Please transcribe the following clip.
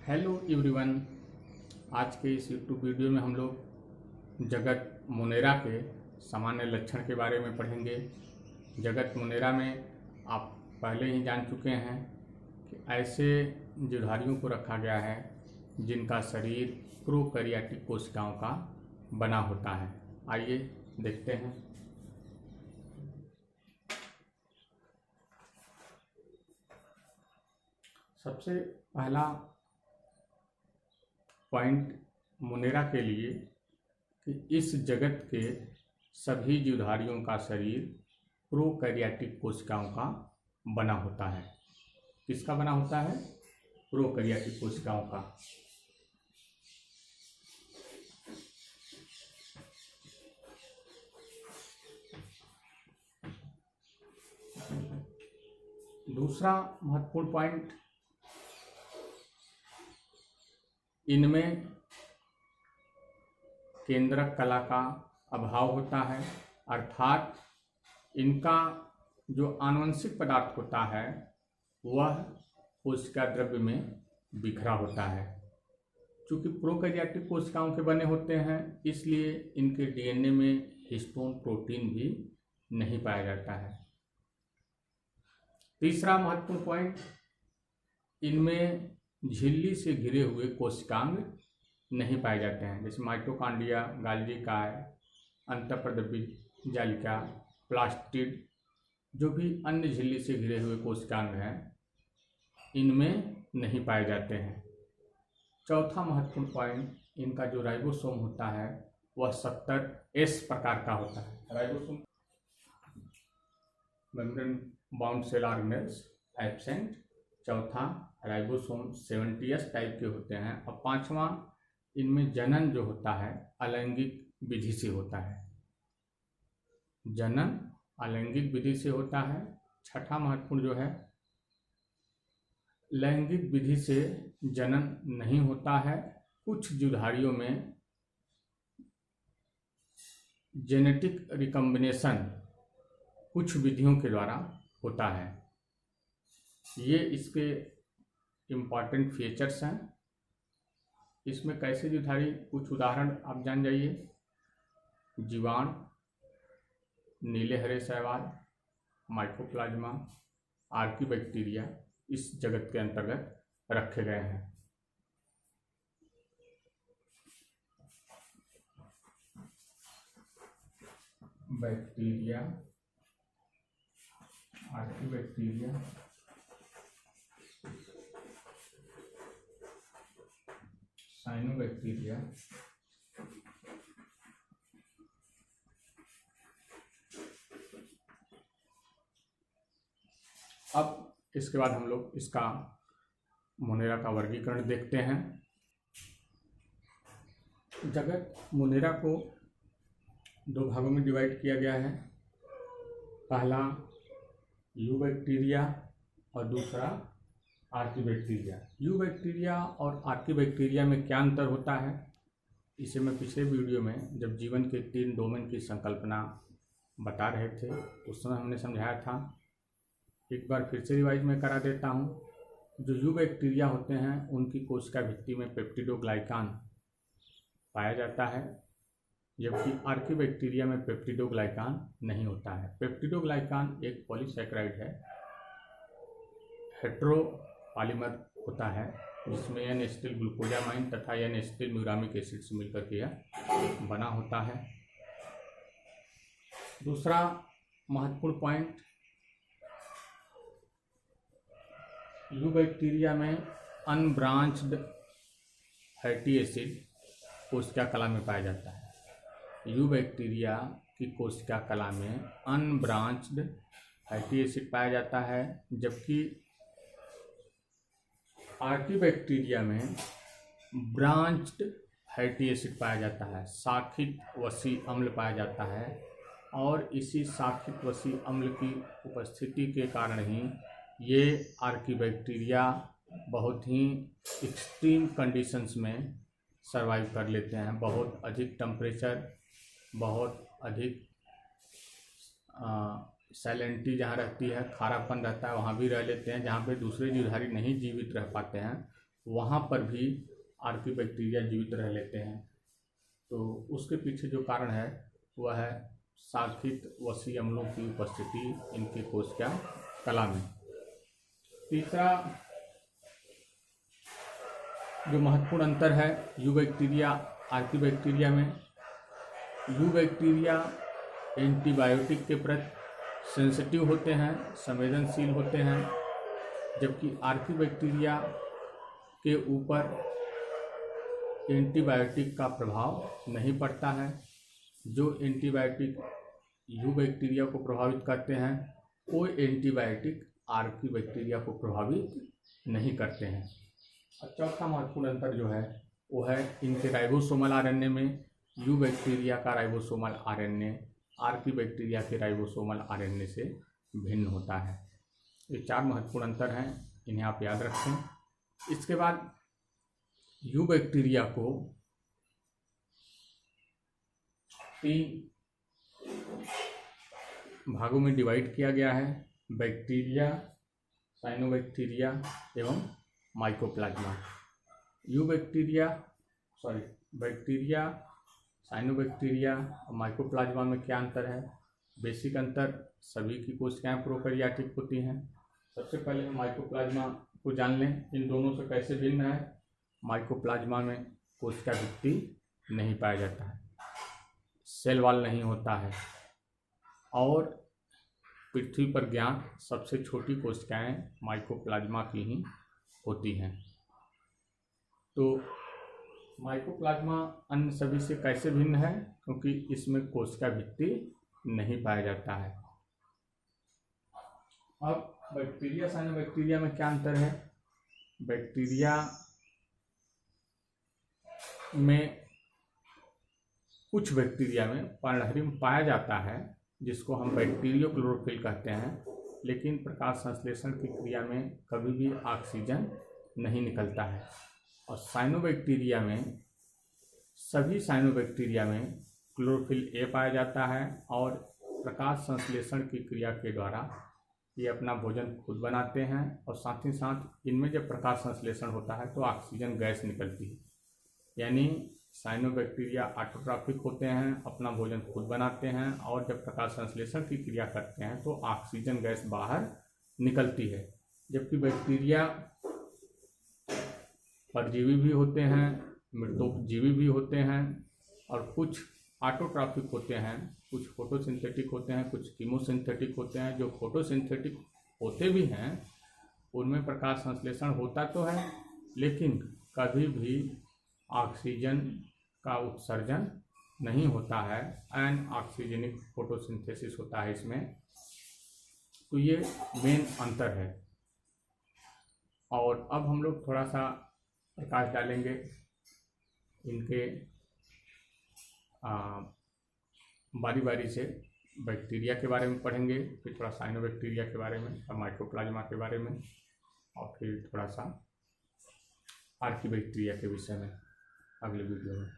Hello everyone. आज के इस यूट्यूब वीडियो में हम लोग जगत मुनेरा के सामान्य लक्षण के बारे में पढ़ेंगे। जगत मुनेरा में आप पहले ही जान चुके हैं कि ऐसे जीवधारियों को रखा गया है जिनका शरीर प्रोकैरियोटिक कोशिकाओं का बना होता है। आइए देखते हैं। सबसे पहला पॉइंट मुनेरा के लिए कि इस जगत के सभी जीवधारियों का शरीर प्रोकैरियोटिक कोशिकाओं का बना होता है। किसका बना होता है? प्रोकैरियोटिक कोशिकाओं का। दूसरा महत्वपूर्ण पॉइंट, इनमें केंद्रक कला का अभाव होता है, अर्थात इनका जो आनुवंशिक पदार्थ होता है वह कोशिका द्रव्य में बिखरा होता है। चूँकि प्रोकैरियोटिक कोशिकाओं के बने होते हैं इसलिए इनके डीएनए में हिस्टोन प्रोटीन भी नहीं पाया जाता है। तीसरा महत्वपूर्ण पॉइंट, इनमें झिल्ली से घिरे हुए कोशिकांग नहीं पाए जाते हैं, जैसे माइटोकॉन्ड्रिया, गाल्गी काय, अंतःप्रद्रव्य जालिका, प्लास्टिड, जो भी अन्य झिल्ली से घिरे हुए कोशिकांग हैं इनमें नहीं पाए जाते हैं। चौथा महत्वपूर्ण पॉइंट, इनका जो राइबोसोम होता है वह 70S प्रकार का होता है। Ribosome membrane bound cell organelles absent. चौथा, राइबोसोम 70S टाइप के होते हैं। और पांचवा, इनमें जनन जो होता है अलैंगिक विधि से होता है। जनन अलैंगिक विधि से होता है। छठा महत्वपूर्ण जो है, लैंगिक विधि से जनन नहीं होता है। कुछ जीवधारियों में जेनेटिक रिकॉम्बिनेशन कुछ विधियों के द्वारा होता है। ये इसके इम्पॉर्टेंट फीचर्स हैं। इसमें कैसे जीवधारी, कुछ उदाहरण आप जान जाइए। जीवाणु, नीले हरे शैवाल, माइकोप्लाज्मा, आर्कीबैक्टीरिया इस जगत के अंतर्गत रखे गए हैं। बैक्टीरिया, आर्कीबैक्टीरिया, साइनोबैक्टीरिया, अब इसके बाद हम लोग इसका मुनेरा का वर्गीकरण देखते हैं। जगत मुनेरा को दो भागों में डिवाइड किया गया है। पहला यूबैक्टीरिया और दूसरा आर्कीबैक्टीरिया। यूबैक्टीरिया और आर्कीबैक्टीरिया में क्या अंतर होता है, इसे मैं पिछले वीडियो में जब जीवन के 3 डोमेन की संकल्पना बता रहे थे उस समय हमने समझाया था। एक बार फिर से रिवाइज में करा देता हूँ। जो यूबैक्टीरिया होते हैं उनकी कोशिका भित्ति में पेप्टिडोग्लाइकान पाया जाता है, जबकि आर्कीबैक्टीरिया में पेप्टिडोग्लाइकान नहीं होता है। पेप्टिडोग्लाइकान एक पॉलीसैकेराइड है, हेटेरो पॉलीमर होता है जिसमें एन एसिटिल ग्लूकोजामाइन तथा एन एसिटिल म्यूरामिक एसिड से मिलकर के यह बना होता है। दूसरा महत्वपूर्ण पॉइंट, यूबैक्टीरिया में अनब्रांच्ड फैटी एसिड कोशिका कला में पाया जाता है। यूबैक्टीरिया की कोशिका कला में अनब्रांच्ड फैटी एसिड पाया जाता है, जबकि आर्कीबैक्टीरिया में ब्रांच्ड फैटी एसिड पाया जाता है, शाखित वसी अम्ल पाया जाता है। और इसी शाखित वसी अम्ल की उपस्थिति के कारण ही ये आर्कीबैक्टीरिया बहुत ही एक्सट्रीम कंडीशंस में सर्वाइव कर लेते हैं। बहुत अधिक टेम्परेचर, बहुत अधिक सैलेंटी जहाँ रहती है, खारापन रहता है, वहाँ भी रह लेते हैं। जहाँ पे दूसरे जीवधारी नहीं जीवित रह पाते हैं वहाँ पर भी आर्कियोबैक्टीरिया जीवित रह लेते हैं। तो उसके पीछे जो कारण है वह है शाखित वसी अम्लों की उपस्थिति इनके कोशिका कला में। तीसरा जो महत्वपूर्ण अंतर है यूबैक्टीरिया आर्कियोबैक्टीरिया में, यूबैक्टीरिया एंटीबायोटिक के प्रति सेंसिटिव होते हैं, संवेदनशील होते हैं, जबकि आर्कियोबैक्टीरिया के ऊपर एंटीबायोटिक का प्रभाव नहीं पड़ता है। जो एंटीबायोटिक यूबैक्टीरिया को प्रभावित करते हैं वो एंटीबायोटिक आर्कियोबैक्टीरिया को प्रभावित नहीं करते हैं। और चौथा महत्वपूर्ण अंतर जो है वो है इनके राइबोसोमल आरएनए में। यूबैक्टीरिया का राइबोसोमल आरएनए आर्कियोबैक्टीरिया के राइबोसोमल आरएनए से भिन्न होता है। ये 4 महत्वपूर्ण अंतर हैं, इन्हें आप याद रखें। इसके बाद यूबैक्टीरिया को 3 भागों में डिवाइड किया गया है, बैक्टीरिया, साइनोबैक्टीरिया एवं माइकोप्लाज्मा। बैक्टीरिया, साइनोबैक्टीरिया और माइकोप्लाज्मा में क्या अंतर है? बेसिक अंतर, सभी की कोशिकाएं प्रोकैरियोटिक होती हैं। सबसे पहले हम माइकोप्लाज्मा को जान लें, इन दोनों से कैसे भिन्न है। माइकोप्लाज्मा में कोशिका भित्ति नहीं पाया जाता है, सेल वॉल नहीं होता है और पृथ्वी पर ज्ञात सबसे छोटी कोशिकाएं माइकोप्लाज्मा की ही होती हैं। तो माइकोप्लाज्मा अन्य सभी से कैसे भिन्न है? क्योंकि इसमें कोशिका भित्ति नहीं पाया जाता है। अब बैक्टीरिया साइनोबैक्टीरिया में क्या अंतर है? बैक्टीरिया में कुछ बैक्टीरिया में पर्णहरिम पाया जाता है जिसको हम बैक्टीरियो क्लोरोफिल कहते हैं, लेकिन प्रकाश संश्लेषण की क्रिया में कभी भी ऑक्सीजन नहीं निकलता है। और साइनोबैक्टीरिया में, सभी साइनोबैक्टीरिया में क्लोरोफिल ए पाया जाता है और प्रकाश संश्लेषण की क्रिया के द्वारा ये अपना भोजन खुद बनाते हैं और साथ ही साथ इनमें जब प्रकाश संश्लेषण होता है तो ऑक्सीजन गैस निकलती है। यानी साइनोबैक्टीरिया ऑटोट्रॉफिक होते हैं, अपना भोजन खुद बनाते हैं और जब प्रकाश संश्लेषण की क्रिया करते हैं तो ऑक्सीजन गैस बाहर निकलती है। जबकि बैक्टीरिया परजीवी भी होते हैं, मृतोपजीवी भी होते हैं और कुछ ऑटोट्रॉफिक होते हैं, कुछ फोटोसिंथेटिक होते हैं, कुछ कीमोसिंथेटिक होते हैं। जो फोटोसिंथेटिक होते भी हैं उनमें प्रकाश संश्लेषण होता तो है लेकिन कभी भी ऑक्सीजन का उत्सर्जन नहीं होता है, अनऑक्सीजनिक फोटोसिंथेसिस होता है इसमें। तो ये मेन अंतर है। और अब हम लोग थोड़ा सा प्रकाश डालेंगे इनके बारी बारी से। बैक्टीरिया के बारे में पढ़ेंगे, फिर थोड़ा साइनोबैक्टीरिया के बारे में और माइकोप्लाज्मा के बारे में, और फिर थोड़ा सा आर्कियोबैक्टीरिया के विषय में अगले वीडियो में।